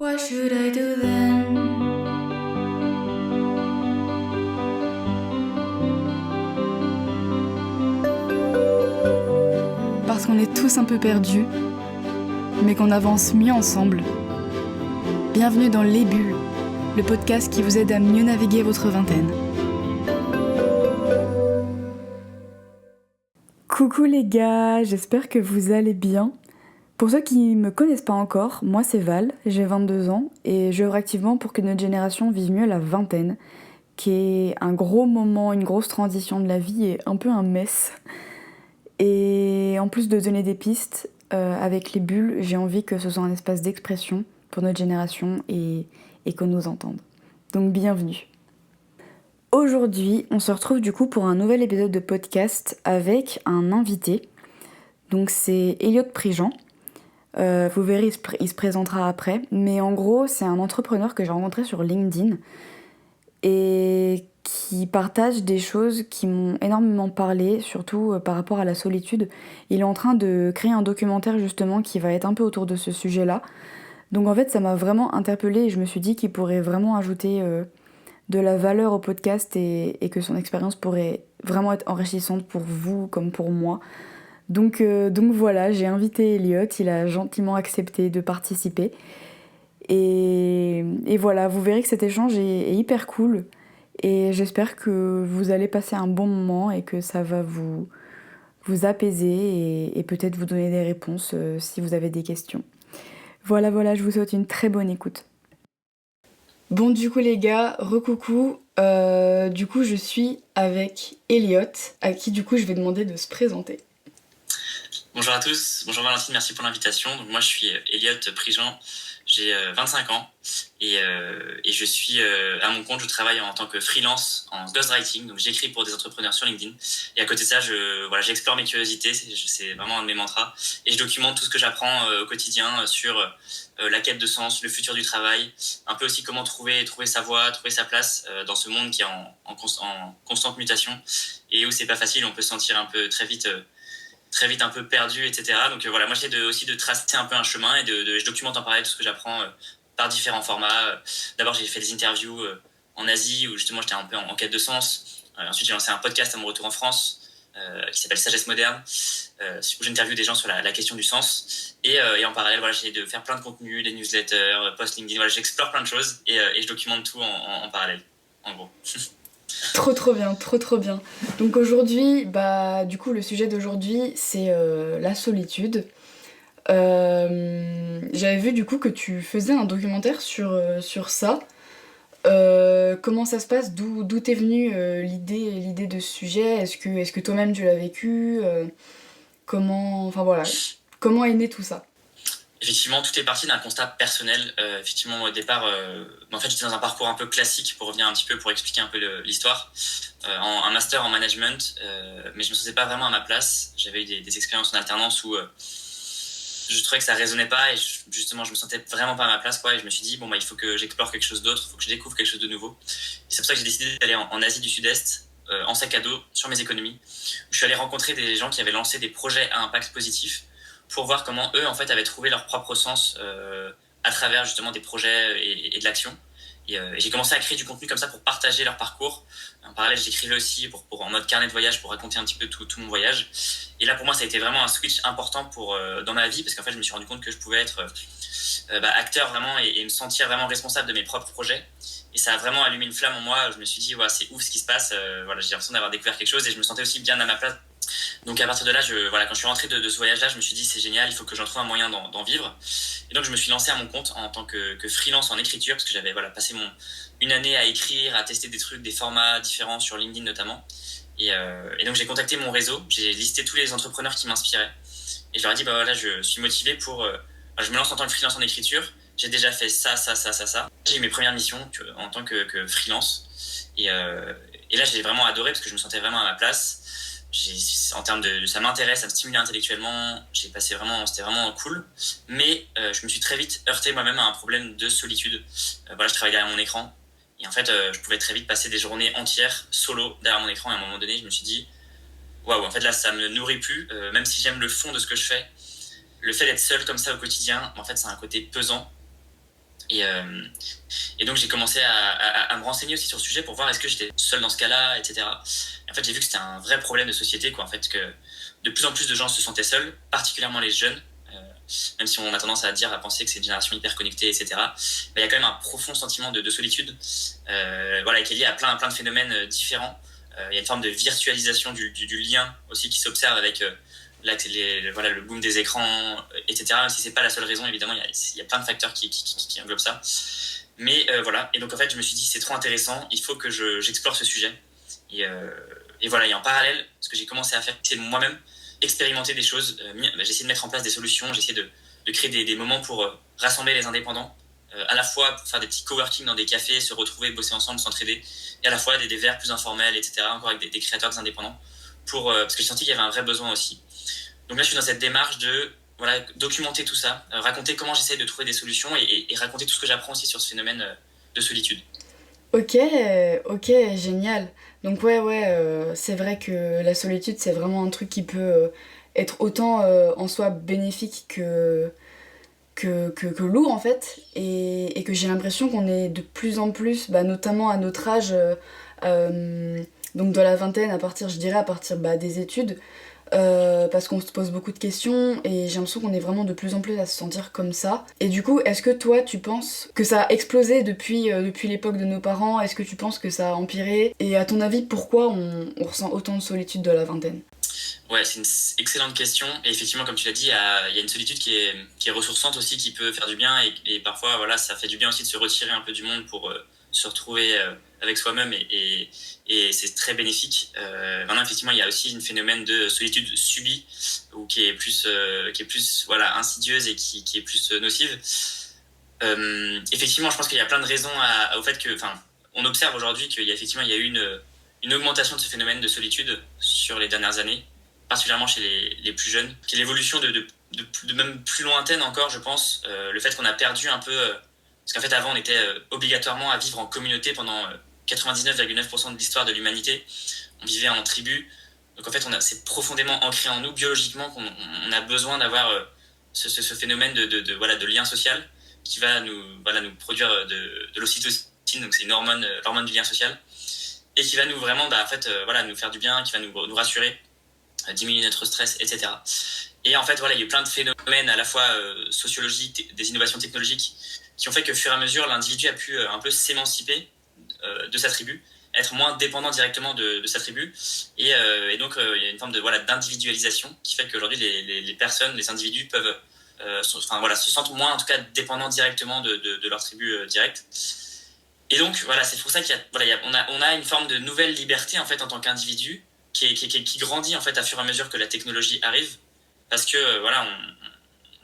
What should I do then? Parce qu'on est tous un peu perdus, mais qu'on avance mieux ensemble. Bienvenue dans Les Bulles, le podcast qui vous aide à mieux naviguer votre vingtaine. Coucou les gars, j'espère que vous allez bien. Pour ceux qui ne me connaissent pas encore, moi c'est Val, j'ai 22 ans et j'œuvre activement pour que notre génération vive mieux la vingtaine, qui est un gros moment, une grosse transition de la vie et un peu un mess. Et en plus de donner des pistes, avec les bulles, j'ai envie que ce soit un espace d'expression pour notre génération et qu'on nous entende. Donc bienvenue. Aujourd'hui, on se retrouve du coup pour un nouvel épisode de podcast avec un invité. Donc c'est Elliot Prigent. Vous verrez, il se présentera après. Mais en gros, c'est un entrepreneur que j'ai rencontré sur LinkedIn et qui partage des choses qui m'ont énormément parlé, surtout par rapport à la solitude. Il est en train de créer un documentaire justement qui va être un peu autour de ce sujet-là. Donc en fait, ça m'a vraiment interpellée et je me suis dit qu'il pourrait vraiment ajouter de la valeur au podcast et que son expérience pourrait vraiment être enrichissante pour vous comme pour moi. Donc voilà, j'ai invité Elliot, il a gentiment accepté de participer. Et voilà, vous verrez que cet échange est hyper cool. Et j'espère que vous allez passer un bon moment et que ça va vous apaiser et peut-être vous donner des réponses si vous avez des questions. Voilà, je vous souhaite une très bonne écoute. Bon, du coup les gars, recoucou. Du coup je suis avec Elliot, à qui du coup je vais demander de se présenter. Bonjour à tous, bonjour Valentine, merci pour l'invitation. Donc moi je suis Elliot Prigent, j'ai 25 ans et je suis à mon compte, je travaille en tant que freelance en ghostwriting, donc j'écris pour des entrepreneurs sur LinkedIn et à côté de ça j'explore mes curiosités, c'est vraiment un de mes mantras et je documente tout ce que j'apprends au quotidien sur la quête de sens, le futur du travail, un peu aussi comment trouver sa voie, trouver sa place dans ce monde qui est en constante mutation et où c'est pas facile, on peut se sentir un peu très vite un peu perdu, etc. Donc voilà, moi j'essaie aussi de tracer un peu un chemin et je documente en parallèle tout ce que j'apprends par différents formats. D'abord j'ai fait des interviews en Asie où justement j'étais un peu en quête de sens. Ensuite j'ai lancé un podcast à mon retour en France qui s'appelle Sagesse Moderne où j'interviewe des gens sur la question du sens et en parallèle voilà, j'essaie de faire plein de contenus, des newsletters, posts LinkedIn, voilà, j'explore plein de choses et je documente tout en parallèle en gros. Trop bien. Donc aujourd'hui, du coup le sujet d'aujourd'hui c'est la solitude. J'avais vu du coup que tu faisais un documentaire sur ça. Comment ça se passe? D'où t'es venue l'idée de ce sujet? Est-ce que toi-même tu l'as vécu? Comment est né tout ça? Effectivement, tout est parti d'un constat personnel. Effectivement, au départ, en fait, j'étais dans un parcours un peu classique pour revenir un petit peu, pour expliquer un peu l'histoire. Un master en management, mais je me sentais pas vraiment à ma place. J'avais eu des expériences en alternance où je trouvais que ça résonnait pas et justement, je me sentais vraiment pas à ma place, quoi. Et je me suis dit, il faut que j'explore quelque chose d'autre, il faut que je découvre quelque chose de nouveau. Et c'est pour ça que j'ai décidé d'aller en Asie du Sud-Est, en sac à dos, sur mes économies. Je suis allé rencontrer des gens qui avaient lancé des projets à impact positif pour voir comment eux en fait avaient trouvé leur propre sens à travers justement des projets et de l'action. Et j'ai commencé à créer du contenu comme ça pour partager leur parcours. En parallèle, j'écrivais aussi pour en mode carnet de voyage pour raconter un petit peu tout mon voyage. Et là, pour moi, ça a été vraiment un switch important dans ma vie parce qu'en fait, je me suis rendu compte que je pouvais être acteur vraiment et me sentir vraiment responsable de mes propres projets. Et ça a vraiment allumé une flamme en moi. Je me suis dit, c'est ouf ce qui se passe. Voilà, j'ai l'impression d'avoir découvert quelque chose et je me sentais aussi bien à ma place. Donc à partir de là, quand je suis rentré de ce voyage-là, je me suis dit c'est génial, il faut que j'en trouve un moyen d'en vivre. Et donc je me suis lancé à mon compte en tant que freelance en écriture parce que j'avais passé une année à écrire, à tester des trucs, des formats différents sur LinkedIn notamment. Et donc j'ai contacté mon réseau, j'ai listé tous les entrepreneurs qui m'inspiraient et je leur ai dit je suis motivé pour je me lance en tant que freelance en écriture. J'ai déjà fait ça. J'ai eu mes premières missions en tant que freelance et là j'ai vraiment adoré parce que je me sentais vraiment à ma place. En termes ça m'intéresse, ça me stimulait intellectuellement, c'était vraiment cool, mais je me suis très vite heurté moi-même à un problème de solitude. Je travaillais derrière mon écran et en fait je pouvais très vite passer des journées entières solo derrière mon écran et à un moment donné je me suis dit waouh, en fait là ça me nourrit plus, même si j'aime le fond de ce que je fais, le fait d'être seul comme ça au quotidien, en fait c'est un côté pesant Et, euh, et donc j'ai commencé à me renseigner aussi sur le sujet pour voir est-ce que j'étais seul dans ce cas-là, etc. Et en fait, j'ai vu que c'était un vrai problème de société, quoi. En fait, que de plus en plus de gens se sentaient seuls, particulièrement les jeunes. Même si on a tendance à dire, à penser que c'est une génération hyper connectée, etc. Il y a quand même un profond sentiment de solitude, voilà, qui est lié à plein de phénomènes différents. Il y a une forme de virtualisation du lien aussi qui s'observe avec voilà, le boom des écrans, etc. Même si c'est pas la seule raison, évidemment, il y a plein de facteurs qui englobent ça. Mais voilà, et donc en fait, je me suis dit, c'est trop intéressant, il faut que j'explore ce sujet. Et, euh, et voilà, et en parallèle, ce que j'ai commencé à faire, c'est moi-même expérimenter des choses. J'ai essayé de mettre en place des solutions, j'ai essayé de créer des moments pour rassembler les indépendants, à la fois pour faire des petits coworking dans des cafés, se retrouver, bosser ensemble, s'entraider, et à la fois des verres plus informels, etc., encore avec des créateurs, des indépendants, parce que j'ai senti qu'il y avait un vrai besoin aussi. Donc là, je suis dans cette démarche de voilà, documenter tout ça, raconter comment j'essaye de trouver des solutions et raconter tout ce que j'apprends aussi sur ce phénomène de solitude. Ok, ok, génial. Donc ouais, c'est vrai que la solitude, c'est vraiment un truc qui peut être autant en soi bénéfique que lourd en fait. Et que j'ai l'impression qu'on est de plus en plus, bah, notamment à notre âge, euh, donc dans la vingtaine, à partir, je dirais, à partir bah, des études, parce qu'on se pose beaucoup de questions et j'ai l'impression qu'on est vraiment de plus en plus à se sentir comme ça. Et du coup, est-ce que toi, tu penses que ça a explosé depuis l'époque de nos parents? Est-ce que tu penses que ça a empiré? Et à ton avis, pourquoi on ressent autant de solitude de la vingtaine? Ouais, c'est une excellente question. Et effectivement, comme tu l'as dit, il y a une solitude qui est ressourçante aussi, qui peut faire du bien. Et parfois, voilà, ça fait du bien aussi de se retirer un peu du monde pour se retrouver avec soi-même. Et c'est très bénéfique. Maintenant, effectivement, il y a aussi un phénomène de solitude subie, ou qui est plus voilà, insidieuse et qui est plus nocive. Effectivement, je pense qu'il y a plein de raisons au fait que, enfin, on observe aujourd'hui qu'il y a eu une augmentation de ce phénomène de solitude sur les dernières années, particulièrement chez les plus jeunes. Puis l'évolution de même plus lointaine encore, je pense, le fait qu'on a perdu un peu, parce qu'en fait avant on était obligatoirement à vivre en communauté pendant 99,9% de l'histoire de l'humanité. On vivait en tribu. Donc en fait, c'est profondément ancré en nous biologiquement qu'on on a besoin d'avoir ce phénomène voilà, de lien social qui va nous produire de l'ocytocine, donc c'est une hormone, l'hormone du lien social, et qui va nous vraiment en fait, voilà, nous faire du bien, qui va nous rassurer, diminuer notre stress, etc. Et en fait, voilà, il y a eu plein de phénomènes à la fois sociologiques, des innovations technologiques, qui ont fait que, au fur et à mesure, l'individu a pu un peu s'émanciper de sa tribu, être moins dépendant directement de sa tribu. Et donc, il y a une forme voilà, d'individualisation qui fait qu'aujourd'hui, les personnes, les individus peuvent voilà, se sentent moins, en tout cas, dépendants directement de leur tribu directe. Et donc, voilà, c'est pour ça on a une forme de nouvelle liberté, en fait, en tant qu'individu, qui grandit, en fait, à fur et à mesure que la technologie arrive. Parce que, voilà,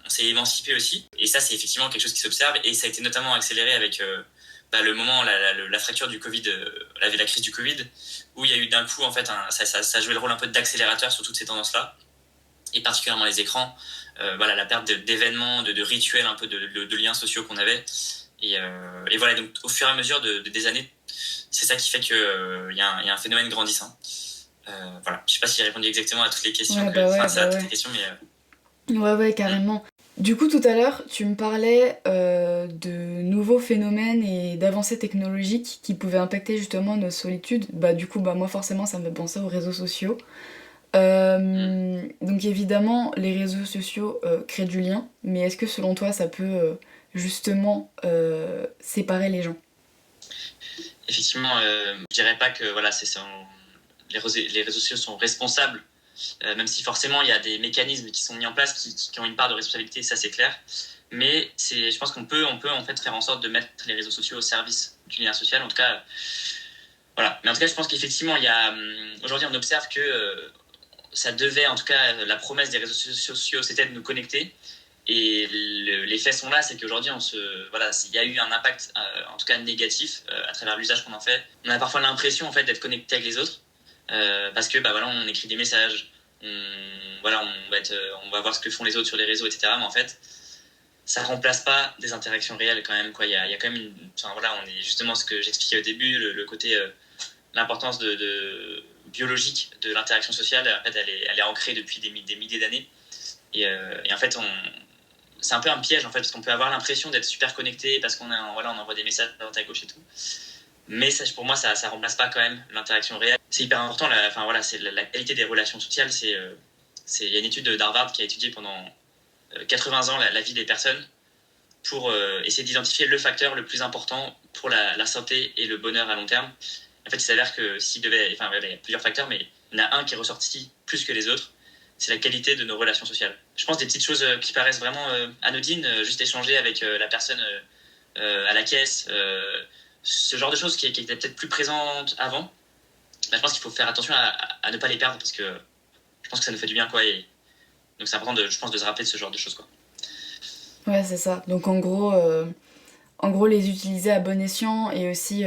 on s'est émancipé aussi. Et ça, c'est effectivement quelque chose qui s'observe. Et ça a été notamment accéléré avec le moment, la fracture du Covid, la crise du Covid, où il y a eu d'un coup, en fait, ça jouait le rôle un peu d'accélérateur sur toutes ces tendances-là, et particulièrement les écrans. Voilà, la perte d'événements, de rituels, un peu de liens sociaux qu'on avait. Et voilà, donc au fur et à mesure des années, c'est ça qui fait qu'il y a un phénomène grandissant. Voilà, je sais pas si j'ai répondu exactement à toutes les questions, Ouais, bah ouais, à bah toutes ouais. les questions, mais Ouais, carrément. Du coup, tout à l'heure, tu me parlais de nouveaux phénomènes et d'avancées technologiques qui pouvaient impacter justement nos solitudes. Bah, du coup, bah, moi, forcément, ça me fait penser aux réseaux sociaux. Donc, évidemment, les réseaux sociaux créent du lien, mais est-ce que selon toi, ça peut justement séparer les gens? effectivement, je dirais pas que voilà, les réseaux sociaux sont responsables, même si forcément il y a des mécanismes qui sont mis en place qui ont une part de responsabilité, ça c'est clair. Mais je pense on peut en fait faire en sorte de mettre les réseaux sociaux au service du lien social. En tout cas, voilà. Mais en tout cas, je pense qu'effectivement, aujourd'hui, on observe que ça devait, en tout cas, la promesse des réseaux sociaux, c'était de nous connecter. Et les faits sont là, c'est qu'aujourd'hui, voilà, il y a eu un impact, en tout cas négatif, à travers l'usage qu'on en fait. On a parfois l'impression, en fait, d'être connecté avec les autres, parce que, bah voilà, on écrit des messages, voilà, on va voir ce que font les autres sur les réseaux, etc. Mais en fait, ça remplace pas des interactions réelles quand même, quoi. Il y a quand même enfin, voilà, on est justement ce que j'expliquais au début, le côté, l'importance biologique de l'interaction sociale. En fait, elle est ancrée depuis des milliers d'années. Et en fait, c'est un peu un piège en fait, parce qu'on peut avoir l'impression d'être super connecté parce qu'on voilà, on envoie des messages à droite à gauche et tout. Mais ça, pour moi, ça remplace pas quand même l'interaction réelle. C'est hyper important. Enfin voilà, c'est la qualité des relations sociales. Il y a une étude d'Harvard qui a étudié pendant 80 ans la vie des personnes pour essayer d'identifier le facteur le plus important pour la santé et le bonheur à long terme. En fait, il s'avère que s'il devait, enfin, il y a plusieurs facteurs, mais il y en a un qui est ressorti plus que les autres. C'est la qualité de nos relations sociales. Je pense des petites choses qui paraissent vraiment anodines, juste échanger avec la personne à la caisse, ce genre de choses qui étaient peut-être plus présentes avant. Bah, je pense qu'il faut faire attention à ne pas les perdre parce que je pense que ça nous fait du bien, quoi. Et donc c'est important, je pense, de se rappeler de ce genre de choses, quoi. Ouais, c'est ça. Donc en gros les utiliser à bon escient et aussi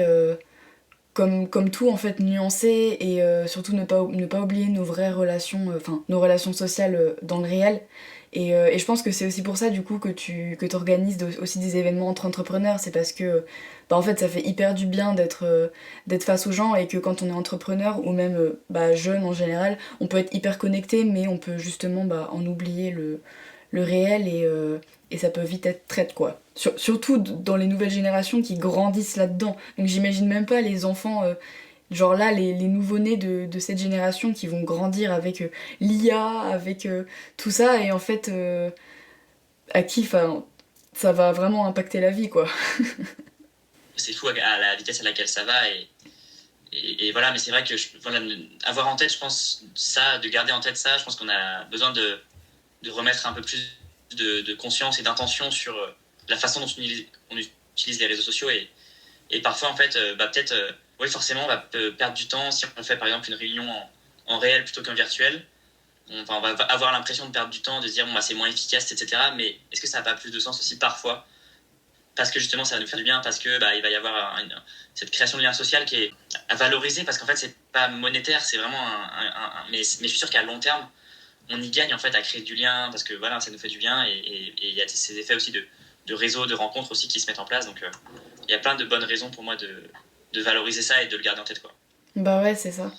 comme tout en fait nuancer et surtout ne pas oublier nos vraies relations, enfin nos relations sociales dans le réel. Et je pense que c'est aussi pour ça du coup que t'organises aussi des événements entre entrepreneurs, c'est parce que bah, en fait ça fait hyper du bien d'être face aux gens et que quand on est entrepreneur ou même bah, jeune en général, on peut être hyper connecté mais on peut justement bah, en oublier le réel et ça peut vite être traite quoi. Surtout dans les nouvelles générations qui grandissent là-dedans. Donc j'imagine même pas les enfants, genre là, les nouveau-nés de cette génération qui vont grandir avec l'IA, avec tout ça, et en fait, à qui, enfin, ça va vraiment impacter la vie quoi. C'est fou à la vitesse à laquelle ça va. Et voilà, mais c'est vrai que voilà, avoir en tête, je pense, ça, de garder en tête ça, je pense qu'on a besoin de remettre un peu plus de conscience et d'intention sur la façon dont on utilise les réseaux sociaux. Et parfois, en fait, bah, peut-être, oui, forcément, on va perdre du temps si on fait, par exemple, une réunion en réel plutôt qu'en virtuel. On va avoir l'impression de perdre du temps, de se dire, bon, bah, c'est moins efficace, etc. Mais est-ce que ça n'a pas plus de sens aussi parfois parce que justement ça va nous faire du bien, parce que bah, il va y avoir cette création de lien social qui est à valoriser, parce qu'en fait c'est pas monétaire, c'est vraiment mais je suis sûr qu'à long terme on y gagne en fait à créer du lien, parce que voilà, ça nous fait du bien, et il y a ces effets aussi de réseau, de rencontres aussi qui se mettent en place, donc il y a plein de bonnes raisons pour moi de valoriser ça et de le garder en tête, quoi. Bah ouais, c'est ça.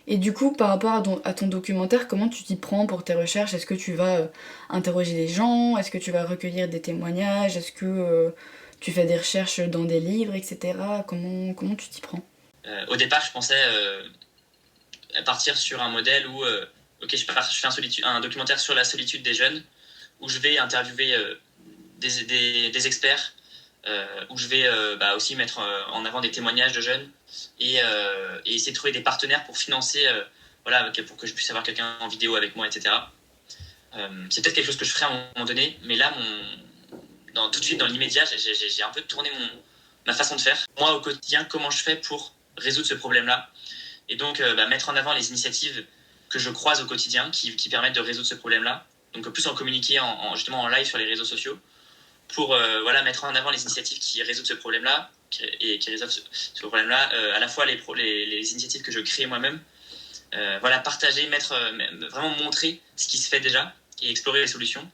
Et du coup, par rapport à ton documentaire, comment tu t'y prends pour tes recherches? Est-ce que tu vas interroger des gens? Est-ce que tu vas recueillir des témoignages? Est-ce que tu fais des recherches dans des livres, etc. Comment tu t'y prends? Au départ je pensais partir sur un modèle où ok, je fais un documentaire sur la solitude des jeunes, où je vais interviewer des experts, où je vais bah, aussi mettre en avant des témoignages de jeunes, et essayer de trouver des partenaires pour financer, voilà, pour que je puisse avoir quelqu'un en vidéo avec moi, etc. C'est peut-être quelque chose que je ferai à un moment donné, mais là, tout de suite, dans l'immédiat, j'ai un peu tourné ma façon de faire. Moi, au quotidien, comment je fais pour résoudre ce problème-là, et donc bah, mettre en avant les initiatives que je croise au quotidien qui permettent de résoudre ce problème-là. Donc plus en communiquer justement en live sur les réseaux sociaux pour voilà, mettre en avant les initiatives qui résolvent ce problème-là et qui résolvent ce problème-là, à la fois les initiatives que je crée moi-même, voilà, partager, vraiment montrer ce qui se fait déjà et explorer les solutions,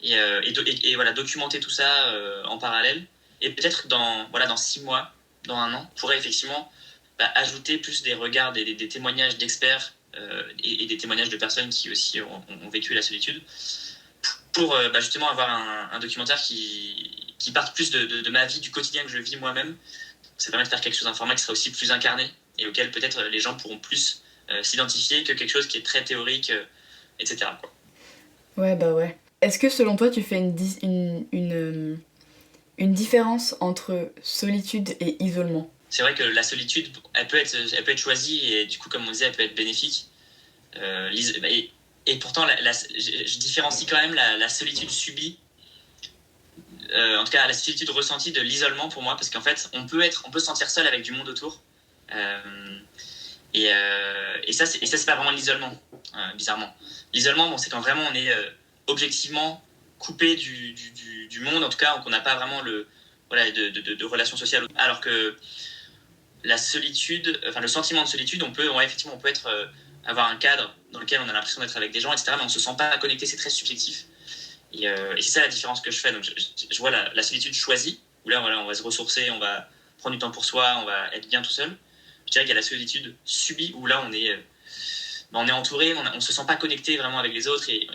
et voilà, documenter tout ça en parallèle, et peut-être dans 6 mois, dans un an, on pourrait effectivement bah, ajouter plus des regards, des témoignages d'experts, et des témoignages de personnes qui aussi ont vécu la solitude, pour bah, justement avoir un documentaire qui parte plus de ma vie, du quotidien que je vis moi-même. Ça permet de faire quelque chose d'un format qui sera aussi plus incarné, et auquel peut-être les gens pourront plus s'identifier que quelque chose qui est très théorique, etc., quoi. Ouais, bah ouais. Est-ce que selon toi, tu fais une différence entre solitude et isolement? C'est vrai que la solitude, elle peut être choisie, et du coup, comme on disait, elle peut être bénéfique. Et pourtant, je différencie quand même la solitude subie, en tout cas la solitude ressentie, de l'isolement pour moi, parce qu'en fait, on peut se sentir seul avec du monde autour. Euh, et ça, c'est pas vraiment l'isolement, bizarrement. L'isolement, bon, c'est quand vraiment on est objectivement coupé du monde, en tout cas, qu'on n'a pas vraiment voilà, de relations sociales. Alors que la solitude, enfin le sentiment de solitude, effectivement, on peut avoir un cadre dans lequel on a l'impression d'être avec des gens, etc., mais on se sent pas connecté, c'est très subjectif. Et c'est ça la différence que je fais. Donc je vois la solitude choisie, où là, voilà, on va se ressourcer, on va prendre du temps pour soi, on va être bien tout seul. Je dirais qu'il y a la solitude subie, où là, on est bah, on est entouré, on se sent pas connecté vraiment avec les autres et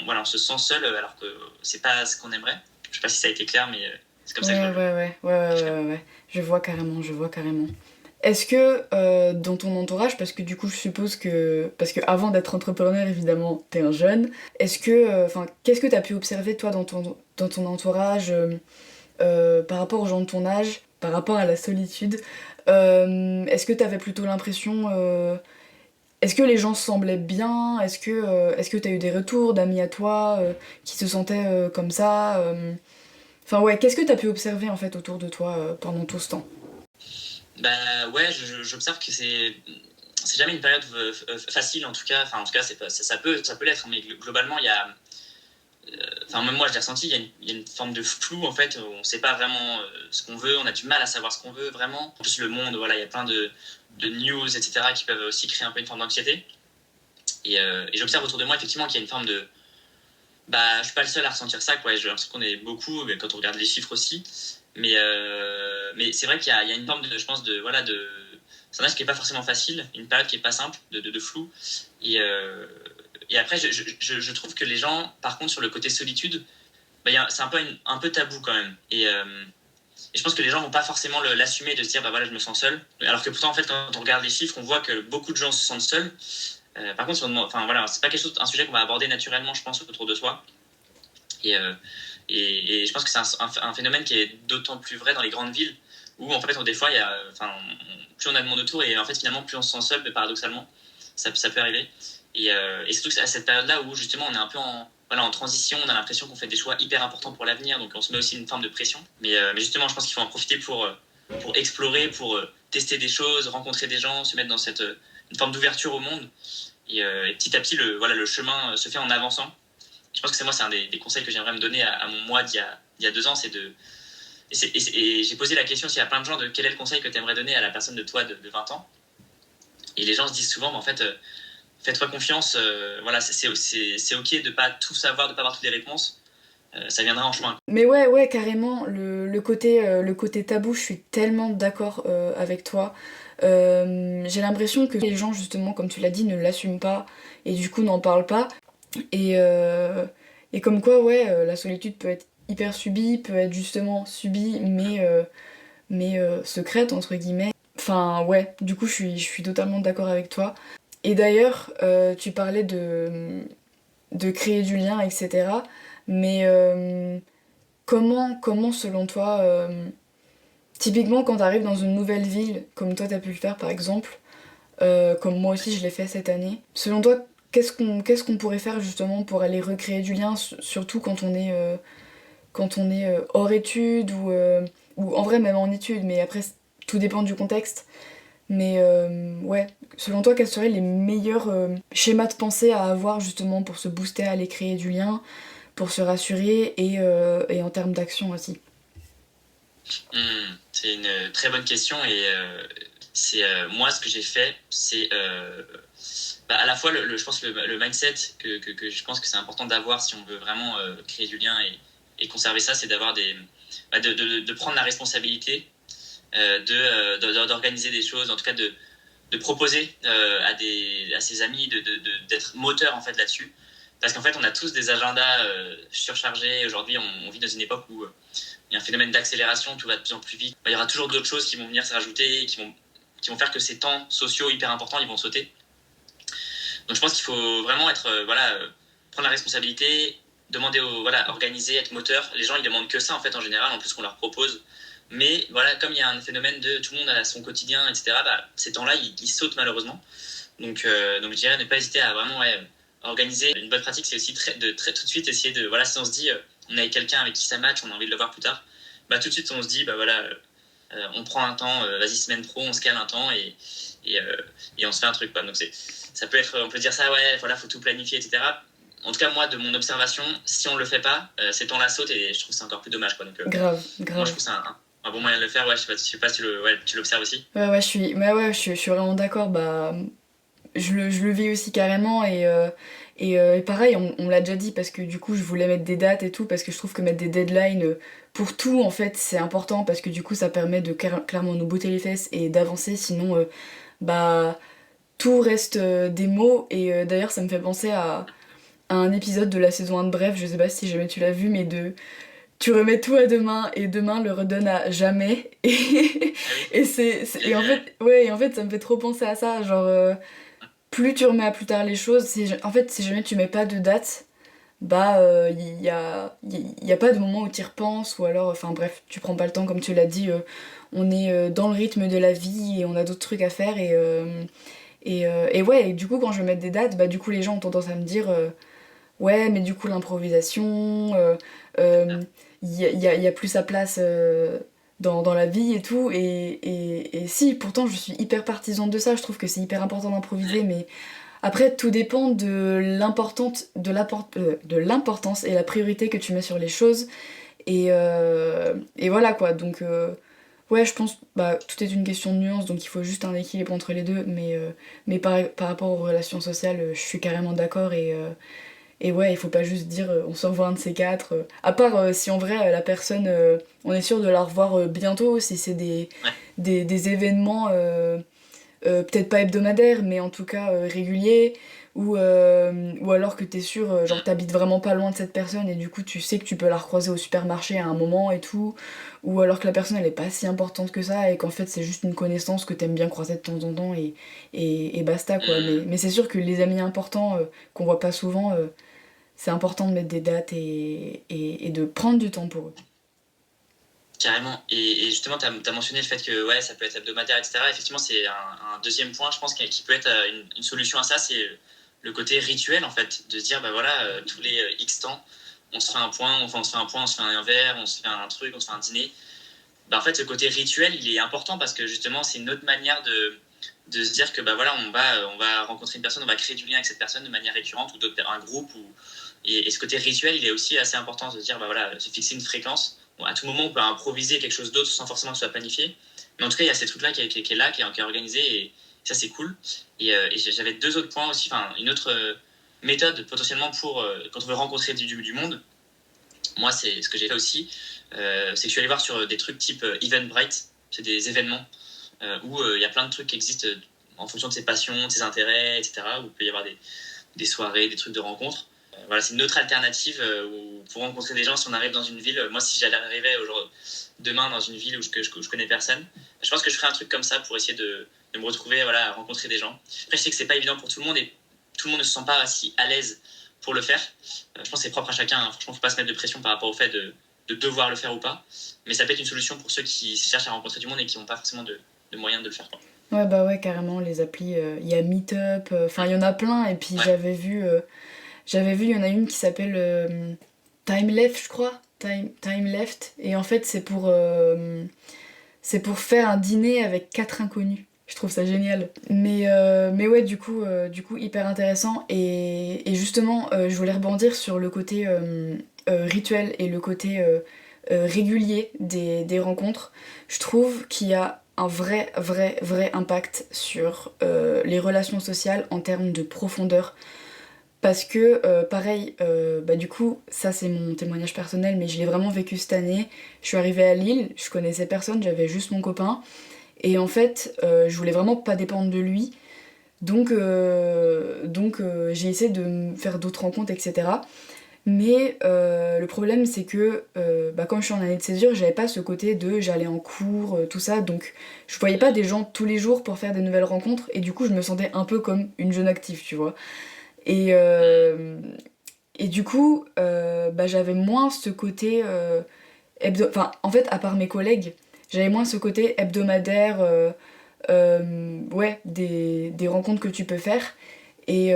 voilà, on se sent seul alors que c'est pas ce qu'on aimerait. Je sais pas si ça a été clair, mais c'est comme ça que je Ouais, le ouais, ouais, ouais, ouais, décrirais. ouais, ouais. Je vois carrément, je vois carrément. Est-ce que dans ton entourage, parce que du coup je suppose que, parce que avant d'être entrepreneur évidemment t'es un jeune, est-ce que, enfin, qu'est-ce que t'as pu observer toi dans ton entourage par rapport aux gens de ton âge, par rapport à la solitude? Est-ce que t'avais plutôt l'impression, est-ce que les gens se semblaient bien? Est-ce que t'as eu des retours d'amis à toi qui se sentaient comme ça? Enfin ouais, qu'est-ce que t'as pu observer en fait autour de toi pendant tout ce temps? Bah ouais, j'observe que c'est jamais une période facile en tout cas. Enfin en tout cas c'est pas, ça peut l'être, mais globalement il y a enfin même moi je l'ai ressenti, il y a une forme de flou en fait, on sait pas vraiment ce qu'on veut, on a du mal à savoir ce qu'on veut vraiment. En plus le monde, voilà, il y a plein de news, etc. qui peuvent aussi créer un peu une forme d'anxiété. Et j'observe autour de moi effectivement qu'il y a une forme de... Bah, je suis pas le seul à ressentir ça, quoi. J'ai l'impression qu'on est beaucoup, mais quand on regarde les chiffres aussi. Mais c'est vrai qu'il y a une forme de, je pense, de, voilà, de... C'est un âge qui est pas forcément facile, une période qui est pas simple, de flou. Et après, je trouve que les gens, par contre, sur le côté solitude, bah, c'est un peu, un peu tabou quand même. Et je pense que les gens vont pas forcément l'assumer de se dire, bah voilà, je me sens seul. Alors que pourtant, en fait, quand on regarde les chiffres, on voit que beaucoup de gens se sentent seuls. Par contre, enfin voilà, c'est pas un sujet qu'on va aborder naturellement, je pense, autour de soi. Et, euh, et je pense que c'est un phénomène qui est d'autant plus vrai dans les grandes villes où en fait, des fois, il y a, enfin, plus on a de monde autour et en fait, finalement, plus on se sent seul, mais paradoxalement, ça peut arriver. Et surtout que c'est à cette période-là où justement on est un peu voilà, en transition, on a l'impression qu'on fait des choix hyper importants pour l'avenir, donc on se met aussi une forme de pression. Mais justement, je pense qu'il faut en profiter pour explorer, pour tester des choses, rencontrer des gens, se mettre dans une forme d'ouverture au monde. Et petit à petit, voilà, le chemin se fait en avançant. Je pense que c'est un des conseils que j'aimerais me donner à mon moi il y a 2 ans, c'est de... Et j'ai posé la question aussi à plein de gens de quel est le conseil que tu aimerais donner à la personne de toi de 20 ans. Et les gens se disent souvent, mais en fait, faites-toi confiance, voilà, c'est ok de pas tout savoir, de pas avoir toutes les réponses, ça viendra en chemin. Mais ouais, ouais, carrément, le côté tabou, je suis tellement d'accord avec toi. J'ai l'impression que les gens, justement, comme tu l'as dit, ne l'assument pas et du coup n'en parlent pas. Et, euh, et comme quoi, ouais, la solitude peut être hyper subie, peut être justement subie, mais secrète, entre guillemets. Enfin, ouais, du coup, je suis totalement d'accord avec toi. Et d'ailleurs, tu parlais de créer du lien, etc. Mais comment selon toi, typiquement quand t'arrives dans une nouvelle ville, comme toi t'as pu le faire par exemple, comme moi aussi je l'ai fait cette année, selon toi, qu'est-ce qu'on pourrait faire justement pour aller recréer du lien, surtout quand on est hors études ou en vrai même en études, mais après tout dépend du contexte. Mais ouais, selon toi, quels seraient les meilleurs schémas de pensée à avoir justement pour se booster, à aller créer du lien, pour se rassurer et en termes d'action aussi? C'est une très bonne question c'est moi ce que j'ai fait, c'est bah, à la fois je pense le mindset que je pense que c'est important d'avoir si on veut vraiment créer du lien et conserver ça, c'est d'avoir de prendre la responsabilité d'organiser des choses, en tout cas de proposer à ses amis d'être moteur en fait là-dessus. Parce qu'en fait, on a tous des agendas surchargés. Aujourd'hui, on vit dans une époque où il y a un phénomène d'accélération, tout va de plus en plus vite. Il y aura toujours d'autres choses qui vont venir se rajouter, qui vont faire que ces temps sociaux hyper importants, ils vont sauter. Donc je pense qu'il faut vraiment être, voilà, prendre la responsabilité, demander voilà, organiser, être moteur. Les gens, ils demandent que ça, en fait, en général, en plus qu'on leur propose. Mais voilà, comme il y a un phénomène de tout le monde a son quotidien, etc., bah, ces temps-là, ils sautent malheureusement. Donc je dirais ne pas hésiter à vraiment ouais, organiser. Une bonne pratique, c'est aussi tout de suite essayer de, voilà, si on se dit, on est avec quelqu'un avec qui ça match, on a envie de le voir plus tard, bah tout de suite on se dit, bah voilà, on prend un temps, vas-y semaine pro, on se cale un temps et, euh, et on se fait un truc, quoi. Donc ça peut être, on peut dire ça, ouais, voilà, faut tout planifier, etc. En tout cas, moi, de mon observation, si on le fait pas, ces temps-là sautent et je trouve que c'est encore plus dommage, quoi. Donc Grave, moi, je grave. trouve que c'est un bon moyen de le faire. Ouais, je sais pas si ouais, tu l'observes aussi. Ouais, ouais, je suis vraiment d'accord. Bah, je le vis aussi carrément et pareil, on me l'a déjà dit parce que du coup, je voulais mettre des dates et tout parce que je trouve que mettre des deadlines pour tout, en fait, c'est important parce que du coup, ça permet de clairement nous botter les fesses et d'avancer. Sinon, bah, tout reste des mots. Et d'ailleurs, ça me fait penser à un épisode de la saison 1 de Bref, je sais pas si jamais tu l'as vu, mais de tu remets tout à demain et demain le redonne à jamais. Ah oui, Et en fait, ouais, et en fait, ça me fait trop penser à ça. Genre, plus tu remets à plus tard les choses, en fait, si jamais tu mets pas de date, bah, y a pas de moment où tu y repenses, ou alors, enfin bref, tu prends pas le temps, comme tu l'as dit, on est dans le rythme de la vie et on a d'autres trucs à faire. Et ouais, et du coup, quand je vais mettre des dates, bah, du coup, les gens ont tendance à me dire. Ouais, mais du coup, l'improvisation, euh, y a plus sa place dans la vie et tout. Et si, pourtant, je suis hyper partisane de ça. Je trouve que c'est hyper important d'improviser. Mais après, tout dépend de l'importance et la priorité que tu mets sur les choses. Et voilà quoi. Donc, ouais, je pense, bah, tout est une question de nuance. Donc, il faut juste un équilibre entre les deux. Mais par rapport aux relations sociales, je suis carrément d'accord. Et ouais, il faut pas juste dire on se revoit un de ces quatre. À part si en vrai la personne, on est sûr de la revoir bientôt, si c'est ouais. des événements peut-être pas hebdomadaires, mais en tout cas réguliers, ou alors que t'es sûr, genre Mm. t'habites vraiment pas loin de cette personne et du coup tu sais que tu peux la recroiser au supermarché à un moment et tout, ou alors que la personne elle est pas si importante que ça et qu'en fait c'est juste une connaissance que t'aimes bien croiser de temps en temps et basta quoi. Mm. Mais c'est sûr que les amis importants qu'on voit pas souvent, c'est important de mettre des dates et de prendre du temps pour eux. Carrément. Et justement, tu as mentionné le fait que ouais, ça peut être hebdomadaire, etc. Effectivement, c'est un deuxième point, je pense, qui peut être une solution à ça, c'est le côté rituel, en fait, de se dire, bah voilà, tous les X temps, on se fait un point, enfin, on se fait un point, on se fait un verre, on se fait un truc, on se fait un dîner. Bah, en fait, ce côté rituel, il est important parce que justement, c'est une autre manière de se dire que bah voilà, on va rencontrer une personne, on va créer du lien avec cette personne de manière récurrente ou un groupe. Et ce côté rituel, il est aussi assez important de se dire, bah voilà, se fixer une fréquence. Bon, à tout moment, on peut improviser quelque chose d'autre sans forcément que ce soit planifié. Mais en tout cas, il y a ces trucs-là qui est là, qui est organisé, et ça, c'est cool. Et j'avais deux autres points aussi, enfin, une autre méthode potentiellement pour quand on veut rencontrer du monde. Moi, c'est ce que j'ai fait aussi. C'est que je suis allé voir sur des trucs type Eventbrite, c'est des événements où il y a plein de trucs qui existent en fonction de ses passions, de ses intérêts, etc. Où il peut y avoir des soirées, des trucs de rencontres. Voilà, c'est une autre alternative pour rencontrer des gens si on arrive dans une ville. Moi, si j'arrivais demain dans une ville où je connais personne, je pense que je ferais un truc comme ça pour essayer de me retrouver, voilà, à rencontrer des gens. Après, je sais que c'est pas évident pour tout le monde et tout le monde ne se sent pas si à l'aise pour le faire. Je pense que c'est propre à chacun. Hein. Franchement, faut pas se mettre de pression par rapport au fait de devoir le faire ou pas. Mais ça peut être une solution pour ceux qui cherchent à rencontrer du monde et qui n'ont pas forcément de moyens de le faire. Quoi. Ouais, bah ouais, carrément, les applis, il y a Meetup, enfin, il y en a plein, et puis Ouais. il y en a une qui s'appelle Time Left, je crois, Time Left, et en fait, c'est pour faire un dîner avec quatre inconnus. Je trouve ça génial. Mais ouais, du coup, hyper intéressant. Et justement, je voulais rebondir sur le côté rituel et le côté régulier des rencontres. Je trouve qu'il y a un vrai impact sur les relations sociales en termes de profondeur. Parce que, pareil, bah du coup, ça c'est mon témoignage personnel, mais je l'ai vraiment vécu cette année. Je suis arrivée à Lille, je connaissais personne, j'avais juste mon copain. Et en fait, je voulais vraiment pas dépendre de lui. Donc j'ai essayé de me faire d'autres rencontres, etc. Mais le problème, c'est que bah, comme je suis en année de césure, j'avais pas ce côté de j'allais en cours, tout ça. Donc je voyais pas des gens tous les jours pour faire des nouvelles rencontres. Et du coup, je me sentais un peu comme une jeune active, tu vois. Et, euh, et du coup, bah, j'avais moins ce côté Enfin, en fait, à part mes collègues, j'avais moins ce côté hebdomadaire, ouais, des rencontres que tu peux faire. Et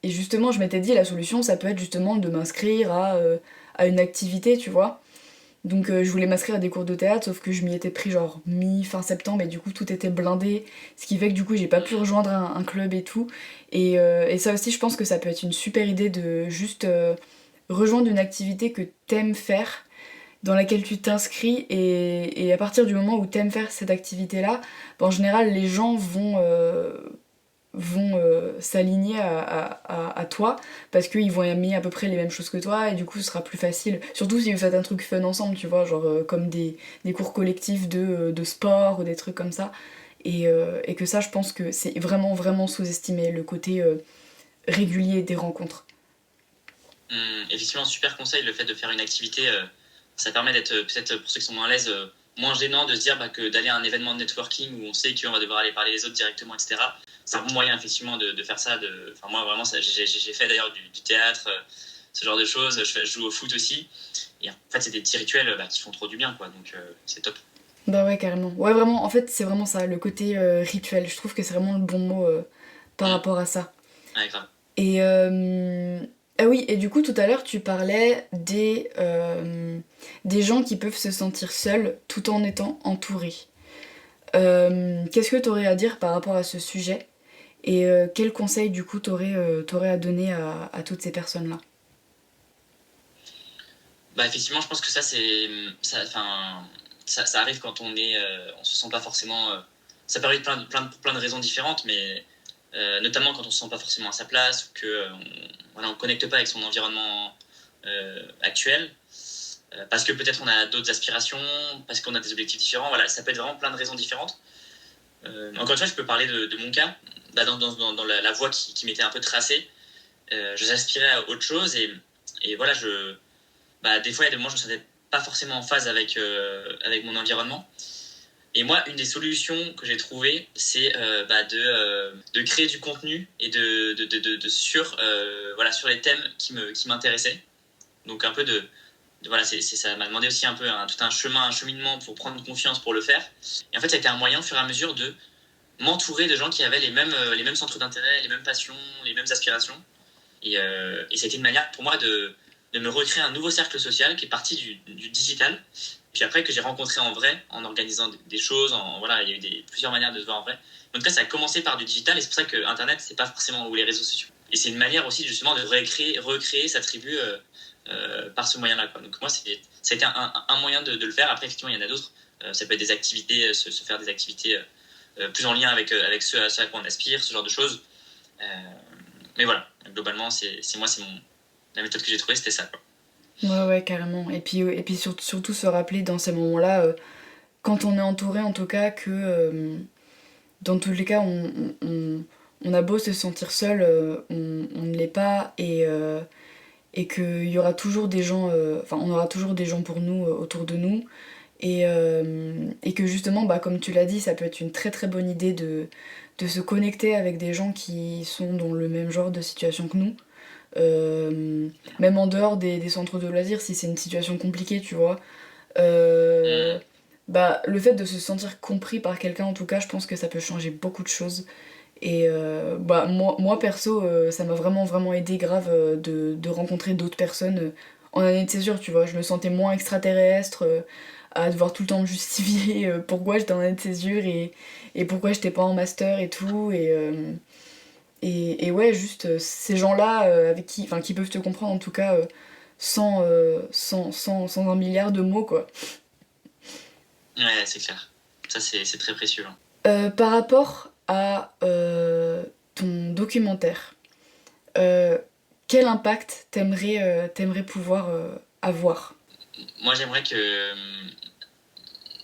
justement, je m'étais dit, la solution, ça peut être justement de m'inscrire à une activité, tu vois. Donc, je voulais m'inscrire à des cours de théâtre, sauf que je m'y étais pris genre mi-fin septembre, et du coup, tout était blindé. Ce qui fait que du coup, j'ai pas pu rejoindre un club et tout. Et ça aussi, je pense que ça peut être une super idée de juste rejoindre une activité que t'aimes faire dans laquelle tu t'inscris et à partir du moment où tu aimes faire cette activité-là, bah, en général les gens vont s'aligner à toi parce qu'ils vont aimer à peu près les mêmes choses que toi et du coup ce sera plus facile. Surtout si vous faites un truc fun ensemble, tu vois, genre comme des cours collectifs de sport ou des trucs comme ça. et que ça, je pense que c'est vraiment, vraiment sous-estimé, le côté régulier des rencontres. Effectivement, super conseil, le fait de faire une activité, ça permet d'être, peut-être pour ceux qui sont moins à l'aise, moins gênant de se dire que d'aller à un événement de networking où on sait qu'on va devoir aller parler les autres directement, etc. C'est un bon moyen, effectivement, de faire ça. Enfin, moi, vraiment, j'ai fait d'ailleurs du théâtre, ce genre de choses. Je joue au foot aussi. Et en fait, c'est des petits rituels qui font trop du bien, quoi. Donc, c'est top. Bah ouais, carrément. Ouais, vraiment, en fait, c'est vraiment ça, le côté rituel. Je trouve que c'est vraiment le bon mot par Mm. rapport à ça. Ouais, grave. Et ah oui, et du coup, tout à l'heure, tu parlais des gens qui peuvent se sentir seuls tout en étant entourés. Qu'est-ce que tu aurais à dire par rapport à ce sujet? Et quel conseil, du coup, t'aurais à donner à toutes ces personnes-là? Bah, effectivement, je pense que ça, enfin, ça arrive quand on se sent pas forcément. Ça peut arriver pour plein de raisons différentes, mais notamment quand on se sent pas forcément à sa place ou que voilà, on connecte pas avec son environnement actuel, parce que peut-être on a d'autres aspirations, parce qu'on a des objectifs différents. Voilà, ça peut être vraiment plein de raisons différentes. Encore une fois, je peux parler de mon cas, dans la voie qui m'était un peu tracée. J'aspirais à autre chose et voilà, des fois, il y a des moments, je ne me sentais pas forcément en phase avec mon environnement. Et moi, une des solutions que j'ai trouvées, c'est de créer du contenu et voilà, sur les thèmes qui m'intéressaient. Donc un peu voilà, ça m'a demandé aussi un peu tout un cheminement pour prendre confiance pour le faire. Et en fait, ça a été un moyen, au fur et à mesure, de m'entourer de gens qui avaient les mêmes centres d'intérêt, les mêmes passions, les mêmes aspirations. Et ça a été une manière pour moi de me recréer un nouveau cercle social qui est parti du digital. Puis après, que j'ai rencontré en vrai, en organisant des choses, voilà, il y a eu plusieurs manières de se voir en vrai. En tout cas, ça a commencé par du digital et c'est pour ça que Internet, c'est pas forcément ou les réseaux sociaux. Et c'est une manière aussi justement de recréer sa tribu par ce moyen-là, quoi. Donc moi, ça a été un moyen de le faire. Après, effectivement, il y en a d'autres. Ça peut être des activités, se faire des activités plus en lien avec ce à quoi on aspire, ce genre de choses. Euh, mais voilà, globalement, la méthode que j'ai trouvée, c'était ça, quoi. Ouais, ouais, carrément. Et puis surtout se rappeler dans ces moments-là, quand on est entouré, en tout cas, que dans tous les cas, on a beau se sentir seul, on ne l'est pas, et qu'il y aura toujours des gens, enfin, on aura toujours des gens pour nous, autour de nous, et que justement, bah, comme tu l'as dit, ça peut être une très très bonne idée de se connecter avec des gens qui sont dans le même genre de situation que nous. Même en dehors des centres de loisirs, si c'est une situation compliquée, tu vois. Euh, Mmh. Bah, le fait de se sentir compris par quelqu'un, en tout cas, je pense que ça peut changer beaucoup de choses. Et bah, moi perso, ça m'a vraiment, vraiment aidé grave de rencontrer d'autres personnes en année de césure, tu vois. Je me sentais moins extraterrestre, à devoir tout le temps me justifier pourquoi j'étais en année de césure et pourquoi j'étais pas en master et tout. Et ouais, juste ces gens-là avec qui peuvent te comprendre en tout cas sans un milliard de mots, quoi. Ouais, c'est clair. Ça, c'est très précieux, hein. Par rapport à ton documentaire, euh, quel impact t'aimerais pouvoir avoir? Moi, j'aimerais que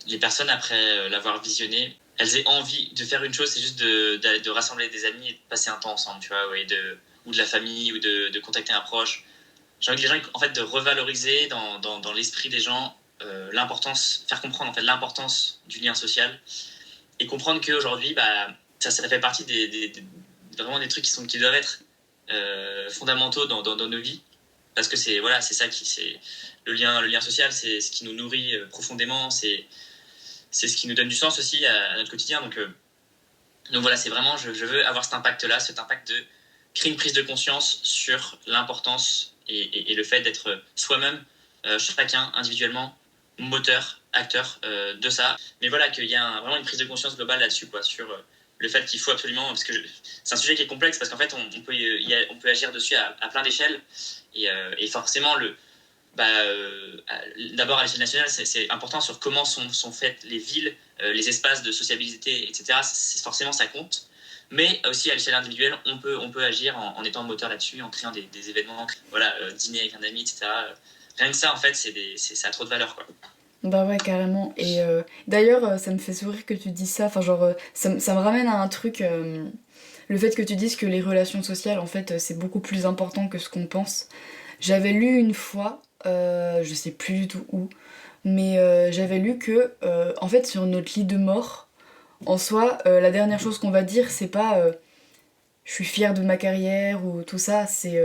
les personnes, après l'avoir visionné, elles aient envie de faire une chose, c'est juste de rassembler des amis et de passer un temps ensemble, tu vois, ouais, ou de la famille, ou de contacter un proche. J'ai envie que les gens, en fait, de revaloriser dans l'esprit des gens l'importance, faire comprendre en fait l'importance du lien social et comprendre qu'aujourd'hui, ça fait partie vraiment des trucs qui doivent être fondamentaux dans nos vies parce que c'est ça c'est le lien social, c'est ce qui nous nourrit profondément, c'est ce qui nous donne du sens aussi à notre quotidien. Donc voilà, c'est vraiment, je veux avoir cet impact de créer une prise de conscience sur l'importance et le fait d'être soi-même, chacun individuellement, moteur, acteur de ça. Mais voilà, qu'il y a vraiment une prise de conscience globale là-dessus, quoi, sur le fait qu'il faut absolument, parce que c'est un sujet qui est complexe, parce qu'en fait, on peut agir dessus à plein d'échelles, et forcément, d'abord à l'échelle nationale, c'est important sur comment sont faites les villes, les espaces de sociabilité, etc. Forcément, ça compte. Mais aussi à l'échelle individuelle, on peut agir en étant moteur là-dessus, en créant des événements, voilà, dîner avec un ami, etc. Rien que ça, en fait, ça a trop de valeur, quoi. Bah ouais, carrément. Et d'ailleurs, ça me fait sourire que tu dises ça. Enfin, genre, ça me ramène à un truc. Le fait que tu dises que les relations sociales, en fait, c'est beaucoup plus important que ce qu'on pense. J'avais lu une fois, je sais plus du tout où, mais j'avais lu que, en fait, sur notre lit de mort, en soi, la dernière chose qu'on va dire, c'est pas je suis fière de ma carrière ou tout ça, c'est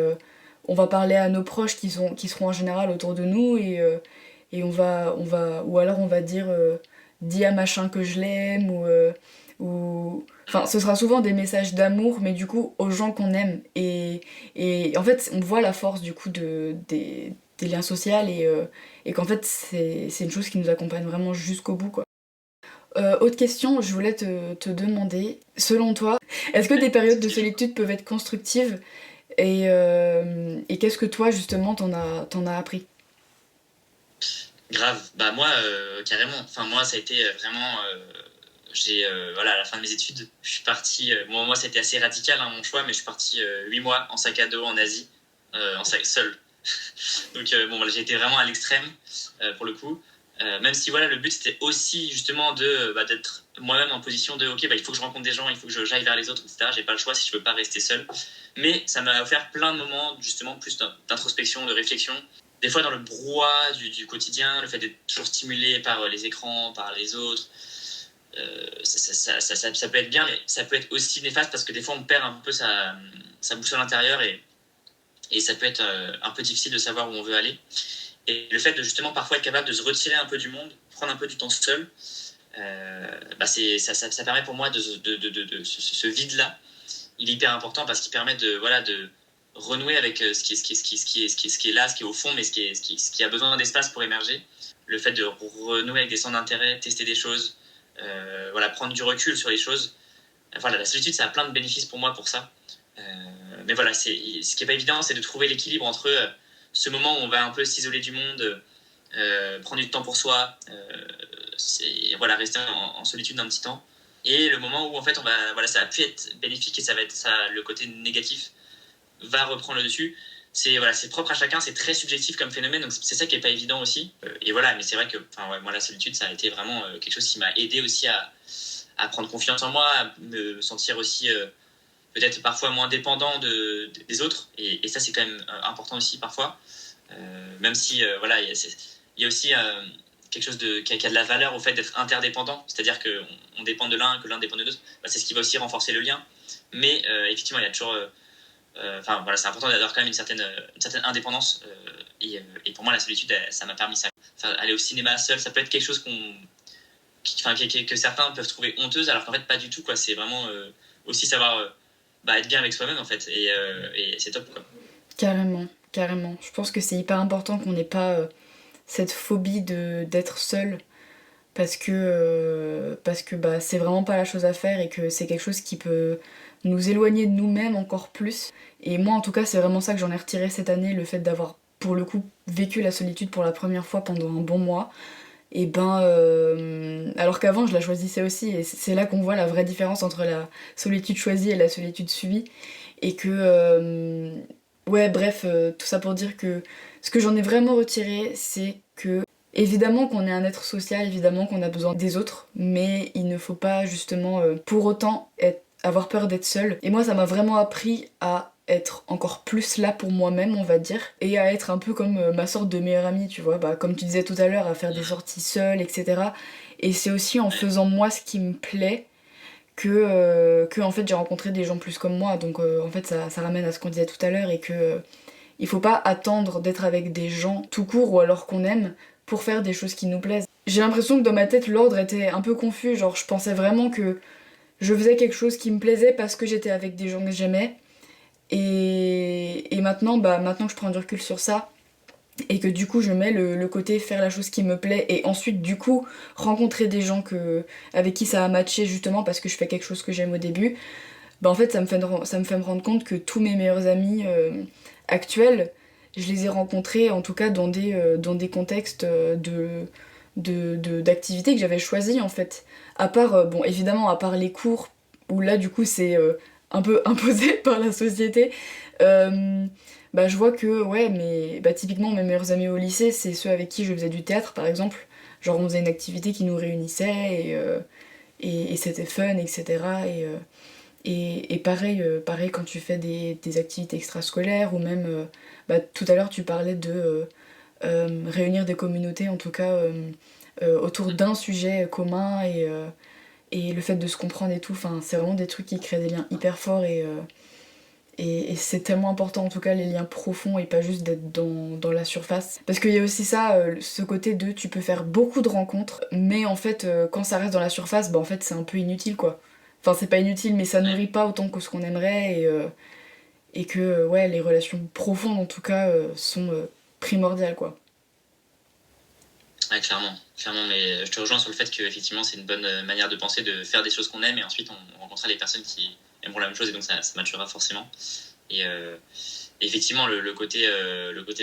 on va parler à nos proches qui seront en général autour de nous et ou alors on va dire dis à machin que je l'aime enfin ce sera souvent des messages d'amour mais du coup aux gens qu'on aime et en fait on voit la force du coup des liens sociaux et qu'en fait c'est une chose qui nous accompagne vraiment jusqu'au bout quoi. Autre question, je voulais te demander, selon toi, est-ce que des périodes de solitude peuvent être constructives et qu'est-ce que toi justement t'en as appris? Grave. Bah moi, carrément. Enfin moi, ça a été vraiment. J'ai voilà, à la fin de mes études, je suis parti. Bon, moi, c'était assez radical hein, mon choix, mais je suis parti 8 mois en sac à dos en Asie, seul. Donc bon, voilà, j'ai été vraiment à l'extrême pour le coup. Même si voilà, le but c'était aussi justement d'être moi-même en position de ok, bah, il faut que je rencontre des gens, il faut que j'aille vers les autres, etc. J'ai pas le choix si je veux pas rester seul. Mais ça m'a offert plein de moments justement plus d'introspection, de réflexion. Des fois dans le brouhaha du quotidien, le fait d'être toujours stimulé par les écrans, par les autres, ça peut être bien, mais ça peut être aussi néfaste parce que des fois on perd un peu sa boussole intérieure et ça peut être un peu difficile de savoir où on veut aller. Et le fait de justement parfois être capable de se retirer un peu du monde, prendre un peu du temps seul, ça permet pour moi ce vide-là, il est hyper important parce qu'il permet de renouer avec ce qui est là, ce qui est au fond, mais ce qui a besoin d'espace pour émerger. Le fait de renouer avec des centres d'intérêt, tester des choses, voilà, prendre du recul sur les choses. Voilà, la solitude, ça a plein de bénéfices pour moi pour ça. Mais voilà, ce qui n'est pas évident, c'est de trouver l'équilibre entre ce moment où on va un peu s'isoler du monde, prendre du temps pour soi, voilà, rester en solitude un petit temps, et le moment où en fait voilà, ça a pu être bénéfique et ça va être ça, le côté négatif va reprendre le dessus. C'est propre à chacun, c'est très subjectif comme phénomène, donc c'est ça qui est pas évident aussi. Et voilà, mais c'est vrai que ouais, moi la solitude ça a été vraiment quelque chose qui m'a aidé aussi à prendre confiance en moi, à me sentir aussi peut-être parfois moins dépendant des autres, et ça c'est quand même important aussi parfois, même si voilà, il y a aussi quelque chose qui a de la valeur au fait d'être interdépendant, c'est-à-dire qu'on dépend de l'un, que l'un dépend de l'autre, c'est ce qui va aussi renforcer le lien, mais effectivement il y a toujours voilà, c'est important d'avoir quand même une certaine indépendance. Et pour moi, la solitude, ça m'a permis ça. Aller au cinéma seul, ça peut être quelque chose que certains peuvent trouver honteuse, alors qu'en fait, pas du tout. Quoi. C'est vraiment aussi savoir être bien avec soi-même, en fait. Et c'est top. Quoi. Carrément, carrément. Je pense que c'est hyper important qu'on n'ait pas cette phobie d'être seul parce que bah, c'est vraiment pas la chose à faire et que c'est quelque chose qui peut nous éloigner de nous-mêmes encore plus. Et moi en tout cas c'est vraiment ça que j'en ai retiré cette année, le fait d'avoir pour le coup vécu la solitude pour la première fois pendant un bon mois. Et ben alors qu'avant je la choisissais aussi et c'est là qu'on voit la vraie différence entre la solitude choisie et la solitude subie. Et que ouais bref tout ça pour dire que ce que j'en ai vraiment retiré c'est que évidemment qu'on est un être social, évidemment qu'on a besoin des autres, mais il ne faut pas justement pour autant avoir peur d'être seul. Et moi ça m'a vraiment appris à être encore plus là pour moi-même on va dire, et à être un peu comme ma sorte de meilleure amie, tu vois, bah, comme tu disais tout à l'heure, à faire des sorties seule, etc. Et c'est aussi en faisant moi ce qui me plaît que en fait j'ai rencontré des gens plus comme moi, donc en fait ça ramène à ce qu'on disait tout à l'heure et que il faut pas attendre d'être avec des gens tout court ou alors qu'on aime pour faire des choses qui nous plaisent. J'ai l'impression que dans ma tête l'ordre était un peu confus, genre je pensais vraiment que je faisais quelque chose qui me plaisait parce que j'étais avec des gens que j'aimais et maintenant, bah, maintenant que je prends du recul sur ça et que du coup je mets le côté faire la chose qui me plaît et ensuite du coup rencontrer des gens avec qui ça a matché justement parce que je fais quelque chose que j'aime au début, bah en fait ça me fait me rendre compte que tous mes meilleurs amis actuels, je les ai rencontrés en tout cas dans des contextes d'activités que j'avais choisies en fait. À part, bon évidemment à part les cours où là du coup c'est un peu imposé par la société, bah je vois que ouais mais bah typiquement mes meilleurs amis au lycée c'est ceux avec qui je faisais du théâtre par exemple. Genre on faisait une activité qui nous réunissait et c'était fun, etc. Et pareil, pareil quand tu fais des activités extrascolaires ou même tout à l'heure tu parlais de réunir des communautés en tout cas autour d'un sujet commun et le fait de se comprendre et tout, enfin, c'est vraiment des trucs qui créent des liens hyper forts et c'est tellement important en tout cas les liens profonds et pas juste d'être dans la surface. Parce qu'il y a aussi ça, ce côté de tu peux faire beaucoup de rencontres mais en fait quand ça reste dans la surface, en fait c'est un peu inutile quoi. Enfin c'est pas inutile mais ça nourrit pas autant que ce qu'on aimerait et que ouais les relations profondes en tout cas sont primordiales quoi. Ouais, clairement, mais je te rejoins sur le fait que effectivement c'est une bonne manière de penser, de faire des choses qu'on aime et ensuite on rencontrera les personnes qui aimeront la même chose et donc ça matchera forcément. Et effectivement le côté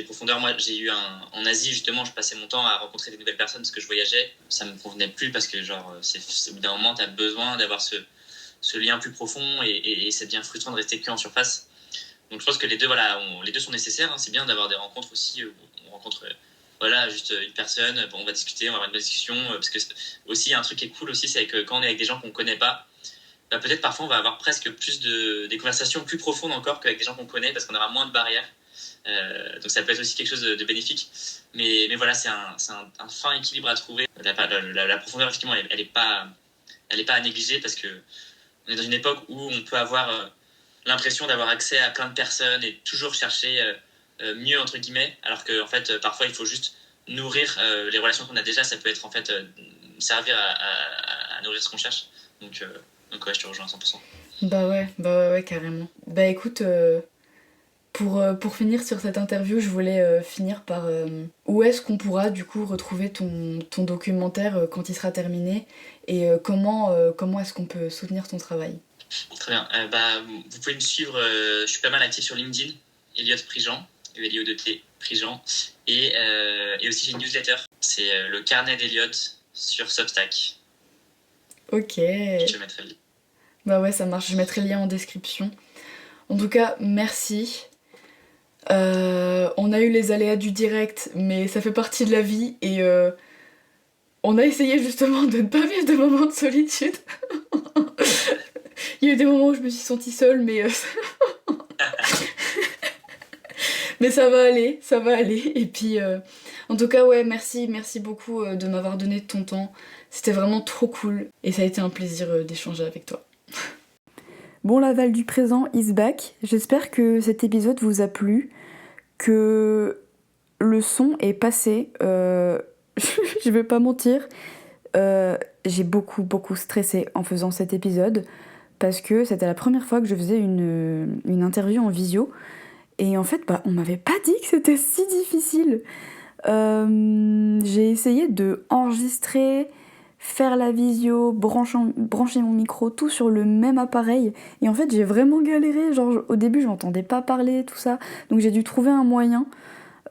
profondeur, moi j'ai eu en Asie justement, je passais mon temps à rencontrer des nouvelles personnes parce que je voyageais, ça me convenait plus parce que genre au bout d'un moment t'as besoin d'avoir ce lien plus profond et ça devient frustrant de rester que en surface. Donc je pense que les deux voilà, les deux sont nécessaires, hein. C'est bien d'avoir des rencontres aussi où on rencontre voilà, juste une personne, bon, on va discuter, on va avoir une bonne discussion, parce que aussi, il y a un truc qui est cool aussi, c'est que quand on est avec des gens qu'on connaît pas, peut-être parfois on va avoir presque plus des conversations plus profondes encore qu'avec des gens qu'on connaît, parce qu'on aura moins de barrières. Donc ça peut être aussi quelque chose de bénéfique. Mais voilà, c'est un fin équilibre à trouver. La profondeur, effectivement, elle est pas à négliger, parce que on est dans une époque où on peut avoir l'impression d'avoir accès à plein de personnes et toujours chercher mieux entre guillemets, alors que en fait parfois il faut juste nourrir les relations qu'on a déjà. Ça peut être en fait servir à nourrir ce qu'on cherche. Donc ouais, je te rejoins à 100%. Ouais, carrément. Bah écoute, pour finir sur cette interview, je voulais finir par où est-ce qu'on pourra du coup retrouver ton documentaire quand il sera terminé et comment est-ce qu'on peut soutenir ton travail. Très bien. Vous pouvez me suivre, je suis pas mal actif sur LinkedIn, Elliot Prigent, ELIOT Prigent, et aussi j'ai une newsletter, c'est le carnet d'Elliot sur Substack. Ok. Je te mettrai le lien. Bah ouais, ça marche, je mettrai le lien en description. En tout cas, merci. On a eu les aléas du direct, mais ça fait partie de la vie et on a essayé justement de ne pas vivre de moments de solitude. Il y a eu des moments où je me suis sentie seule, mais mais ça va aller, ça va aller. Et puis, en tout cas, ouais, merci beaucoup de m'avoir donné de ton temps. C'était vraiment trop cool et ça a été un plaisir d'échanger avec toi. Bon, l'aval du présent is back. J'espère que cet épisode vous a plu, que le son est passé. Je vais pas mentir, j'ai beaucoup stressé en faisant cet épisode parce que c'était la première fois que je faisais une interview en visio. Et en fait, on m'avait pas dit que c'était si difficile. J'ai essayé de enregistrer, faire la visio, brancher mon micro, tout sur le même appareil. Et en fait, j'ai vraiment galéré. Genre, au début, je m'entendais pas parler, tout ça. Donc j'ai dû trouver un moyen.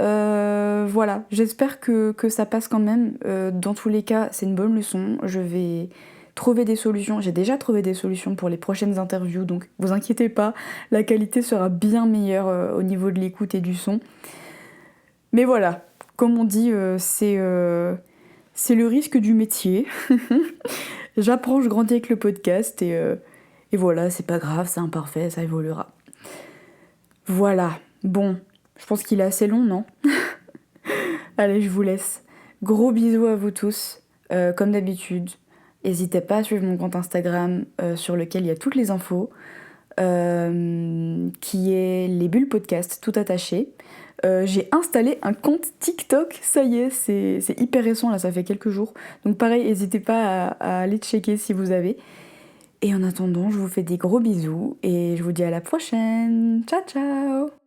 Voilà, j'espère que ça passe quand même. Dans tous les cas, c'est une bonne leçon. Je vais trouver des solutions. J'ai déjà trouvé des solutions pour les prochaines interviews, donc vous inquiétez pas, la qualité sera bien meilleure au niveau de l'écoute et du son. Mais voilà, comme on dit, c'est le risque du métier. J'apprends, je grandis avec le podcast et voilà, c'est pas grave, c'est imparfait, ça évoluera. Voilà, bon, je pense qu'il est assez long, non ? Allez, je vous laisse. Gros bisous à vous tous, comme d'habitude. N'hésitez pas à suivre mon compte Instagram sur lequel il y a toutes les infos, qui est les bulles podcast, tout attaché. J'ai installé un compte TikTok, ça y est, c'est hyper récent, là, ça fait quelques jours. Donc pareil, n'hésitez pas à aller checker si vous avez. Et en attendant, je vous fais des gros bisous et je vous dis à la prochaine. Ciao, ciao!